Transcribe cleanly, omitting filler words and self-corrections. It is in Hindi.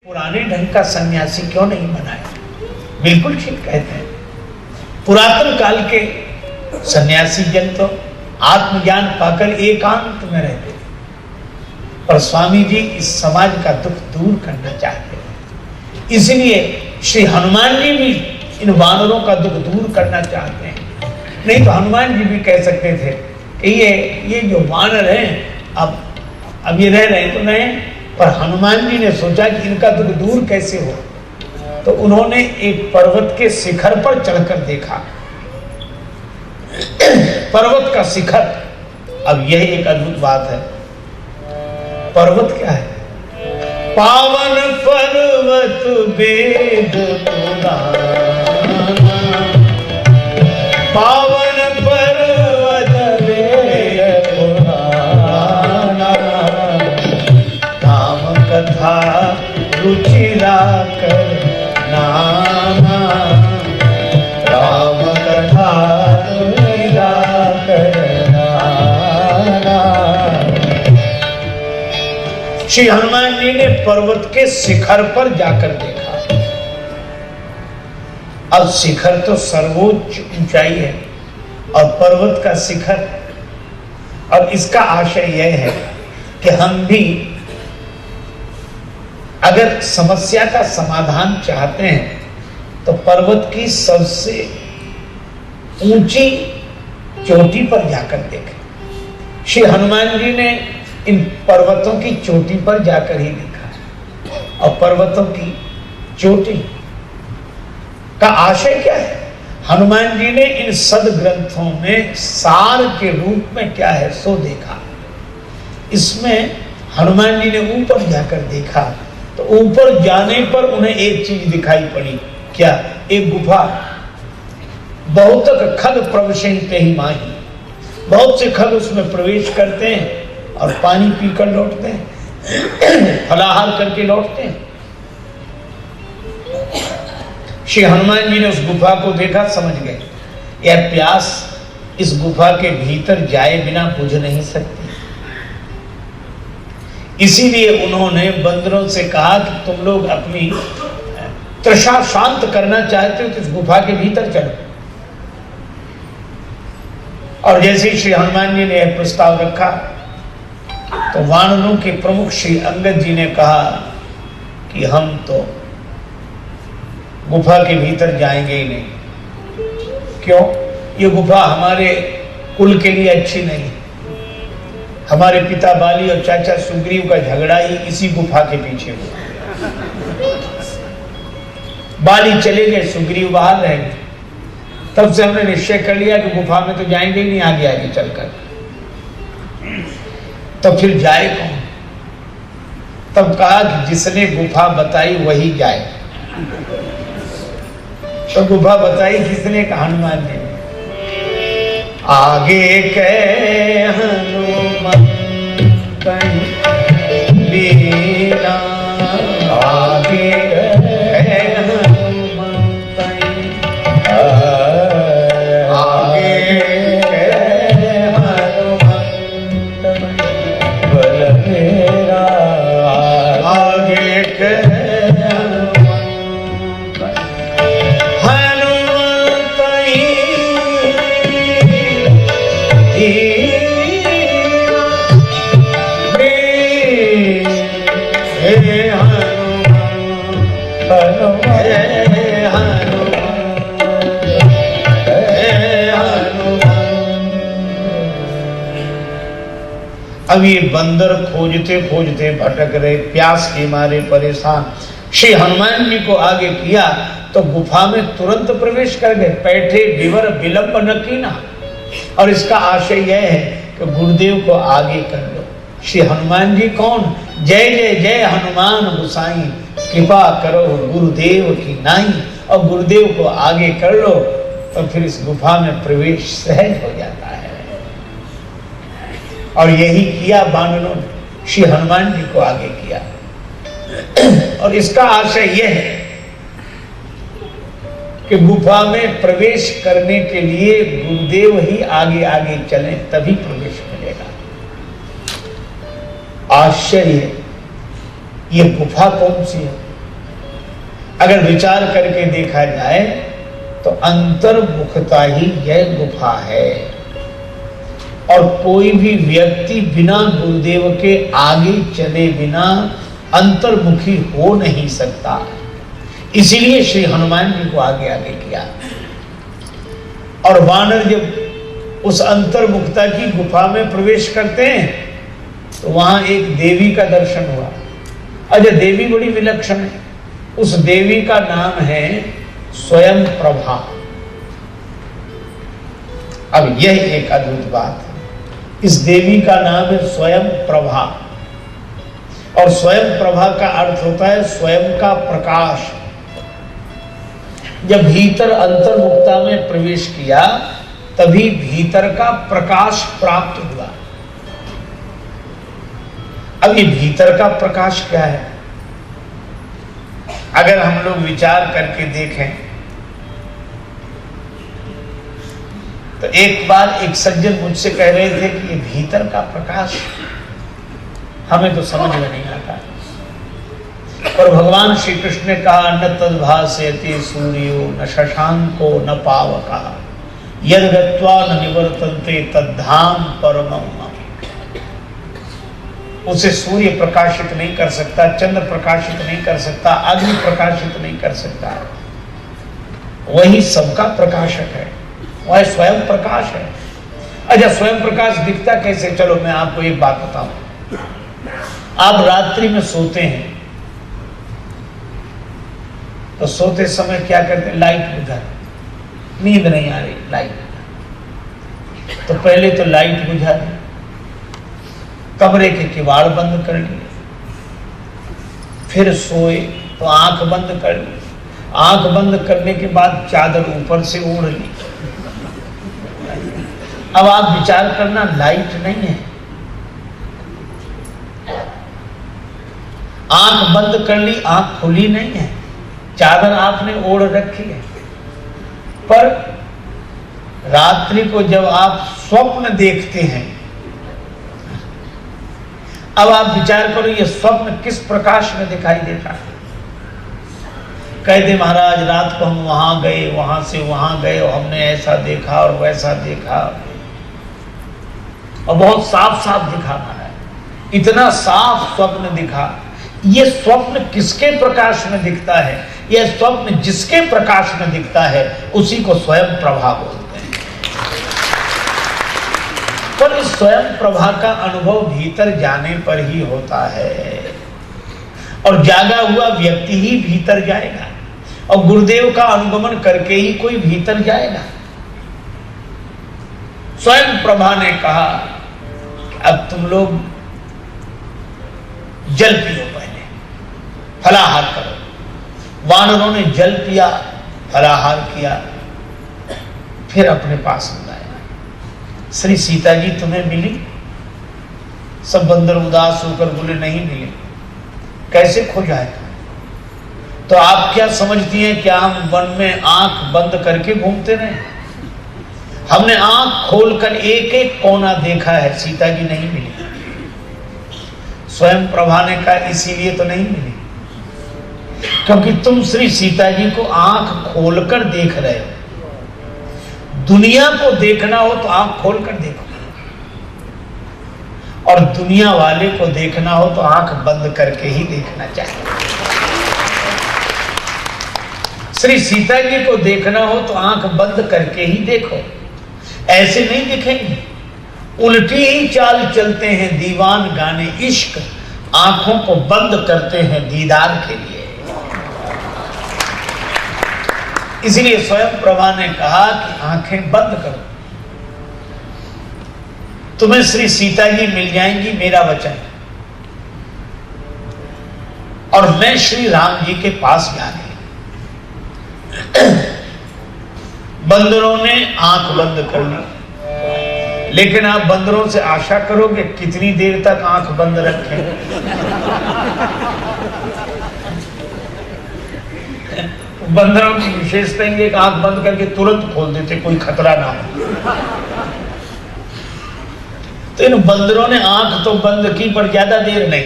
पुराने ढंग का सन्यासी क्यों नहीं बनाया? बिल्कुल ठीक कहते हैं। पुरातन काल के सन्यासी जन तो आत्मज्ञान पाकर एकांत में रहते थे, पर स्वामी जी इस समाज का दुख दूर करना चाहते हैं। इसलिए श्री हनुमान जी भी इन वानरों का दुख दूर करना चाहते हैं। नहीं तो हनुमान जी भी कह सकते थे कि ये जो वानर हैं अब ये रह रहे तो नहीं, पर हनुमान जी ने सोचा कि इनका दुख दूर कैसे हो, तो उन्होंने एक पर्वत के शिखर पर चढ़कर देखा। पर्वत का शिखर, अब यह एक अद्भुत बात है। पर्वत क्या है? पावन पर्वत वेद पुराण, पावन पर्वत वेद पुराण, राम कथा रुचिरा कर नाना, राम कथा रुचिरा कर नाना। श्री हनुमान जी ने पर्वत के शिखर पर जाकर देखा। अब शिखर तो सर्वोच्च ऊंचाई है और पर्वत का शिखर, और इसका आशय यह है कि हम भी अगर समस्या का समाधान चाहते हैं तो पर्वत की सबसे ऊंची चोटी पर जाकर देखें। श्री हनुमान जी ने इन पर्वतों की चोटी पर जाकर ही देखा। और पर्वतों की चोटी का आशय क्या है? हनुमान जी ने इन सदग्रंथों में सार के रूप में क्या है सो देखा। इसमें हनुमान जी ने ऊपर जाकर देखा तो ऊपर जाने पर उन्हें एक चीज दिखाई पड़ी। क्या? एक गुफा। बहुत खग प्रवेशन्ते ही माही, बहुत से खग उसमें प्रवेश करते हैं और पानी पीकर लौटते हैं, फलाहार करके लौटते हैं। श्री हनुमान जी ने उस गुफा को देखा, समझ गए यह प्यास इस गुफा के भीतर जाए बिना बुझ नहीं सकती। इसीलिए उन्होंने बंदरों से कहा कि तुम लोग अपनी तृषा शांत करना चाहते हो तो इस गुफा के भीतर चलो। और जैसे ही श्री हनुमान जी ने यह प्रस्ताव रखा तो वानरों के प्रमुख श्री अंगद जी ने कहा कि हम तो गुफा के भीतर जाएंगे ही नहीं। क्यों? ये गुफा हमारे कुल के लिए अच्छी नहीं। हमारे पिता बाली और चाचा सुग्रीव का झगड़ा ही इसी गुफा के पीछे हुआ। बाली चले गए, सुग्रीव बाहर रह गए। तब से हमने निश्चय कर लिया कि गुफा में तो जाएंगे ही नहीं आगे आगे चलकर। तो फिर जाए कौन? तब कहा कि जिसने गुफा बताई वही जाए। तो गुफा बताई किसने? कहा हनुमान जी ने। आगे के हनुमंत लीला, आगे के हनुमंत, आगे के हनुमंत बल मेरा, आगे के अब ये बंदर खोजते खोजते भटक रहे, प्यास के मारे परेशान। श्री हनुमान जी को आगे किया तो गुफा में तुरंत प्रवेश कर गए। बैठे विवर विलंब न कीना। और इसका आशय यह है कि गुरुदेव को आगे कर लो। श्री हनुमान जी कौन? जय जय जय हनुमान गोसाई, कृपा करो गुरुदेव की नाई। और गुरुदेव को आगे कर लो तो फिर इस गुफा में प्रवेश सहज हो जाता है। और यही किया वानरों ने, श्री हनुमान जी को आगे किया। और इसका आशय यह है कि गुफा में प्रवेश करने के लिए गुरुदेव ही आगे आगे चलें तभी प्रवेश मिलेगा। आश्चर्य, ये गुफा कौन सी है? अगर विचार करके देखा जाए तो अंतर्मुखता ही यह गुफा है, और कोई भी व्यक्ति बिना गुरुदेव के आगे चले बिना अंतर्मुखी हो नहीं सकता। इसीलिए श्री हनुमान जी को आगे आगे किया। और वानर जब उस अंतर्मुखता की गुफा में प्रवेश करते हैं तो वहां एक देवी का दर्शन हुआ। अजय देवी बड़ी विलक्षण है। उस देवी का नाम है स्वयं प्रभा। अब यह एक अद्भुत बात है, इस देवी का नाम है स्वयं प्रभा। और स्वयं प्रभा का अर्थ होता है स्वयं का प्रकाश। जब भीतर अंतर्मुखता में प्रवेश किया तभी भीतर का प्रकाश प्राप्त हुआ। अब ये भीतर का प्रकाश क्या है? अगर हम लोग विचार करके देखें तो एक बार एक सज्जन मुझसे कह रहे थे कि ये भीतर का प्रकाश हमें तो समझ में नहीं आता। और भगवान श्री कृष्ण ने कहा न तद्भासयते सूर्यो न शशांको न पावका यद गत्वा न निवर्तन्ते तद्धाम परमं मम। उसे सूर्य प्रकाशित नहीं कर सकता, चंद्र प्रकाशित नहीं कर सकता, अग्नि प्रकाशित नहीं कर सकता। वही सबका प्रकाशक है, वह स्वयं प्रकाश है। अच्छा, स्वयं प्रकाश दिखता कैसे? चलो मैं आपको एक बात बताऊं। आप रात्रि में सोते हैं तो सोते समय क्या करते हैं? लाइट बुझा, नींद नहीं आ रही, लाइट। तो पहले तो लाइट बुझा दी, कमरे के किवाड़ बंद कर लिए, फिर सोए तो आंख बंद कर ली। आंख बंद करने के बाद चादर ऊपर से ओढ़ ली। अब आप विचार करना, लाइट नहीं है, आंख बंद कर ली, आंख खुली नहीं है, चादर आपने ओढ़ रखी है। पर रात्रि को जब आप स्वप्न देखते हैं, अब आप विचार करो ये स्वप्न किस प्रकाश में दिखाई देता है। कहते महाराज रात को हम वहां गए, वहां से वहां गए और हमने ऐसा देखा और वैसा देखा, और बहुत साफ साफ दिखा महाराज, इतना साफ स्वप्न दिखा। ये स्वप्न किसके प्रकाश में दिखता है? यह स्वप्न जिसके प्रकाश में दिखता है उसी को स्वयं प्रभा बोलते हैं। पर इस स्वयं प्रभा का अनुभव भीतर जाने पर ही होता है, और जागा हुआ व्यक्ति ही भीतर जाएगा, और गुरुदेव का अनुगमन करके ही कोई भीतर जाएगा। स्वयं प्रभा ने कहा अब तुम लोग जल पियो, पहले फलाहार करो। वानरों ने जल पिया, फलाहार किया, फिर अपने पास बुलाया। श्री सीता जी तुम्हें मिली? सब बंदर उदास होकर बोले नहीं मिली। कैसे खो जाएगा? तो आप क्या समझती हैं क्या हम वन में आंख बंद करके घूमते रहे? हमने आंख खोलकर एक एक कोना देखा है, सीता जी नहीं मिली। स्वयं प्रभा ने कहा इसीलिए तो नहीं मिली क्योंकि तुम श्री सीता जी को आंख खोलकर देख रहे हो। दुनिया को देखना हो तो आंख खोलकर देखो, और दुनिया वाले को देखना हो तो आंख बंद करके ही देखना चाहिए। श्री सीता जी को देखना हो तो आंख बंद करके ही देखो, ऐसे नहीं दिखेंगे। उल्टी ही चाल चलते हैं दीवान गाने इश्क, आंखों को बंद करते हैं दीदार के लिए। इसलिए स्वयं प्रभा ने कहा कि आंखें बंद करो, तुम्हें श्री सीता जी मिल जाएंगी, मेरा वचन। और मैं श्री राम जी के पास जा रही। बंदरों ने आंख बंद कर ली, लेकिन आप बंदरों से आशा करोगे कितनी देर तक आंख बंद रखें? बंदरों की विशेषता है कि आंख बंद करके तुरंत खोल देते, कोई खतरा ना हो। तो इन बंदरों ने आंख तो बंद की पर ज्यादा देर नहीं,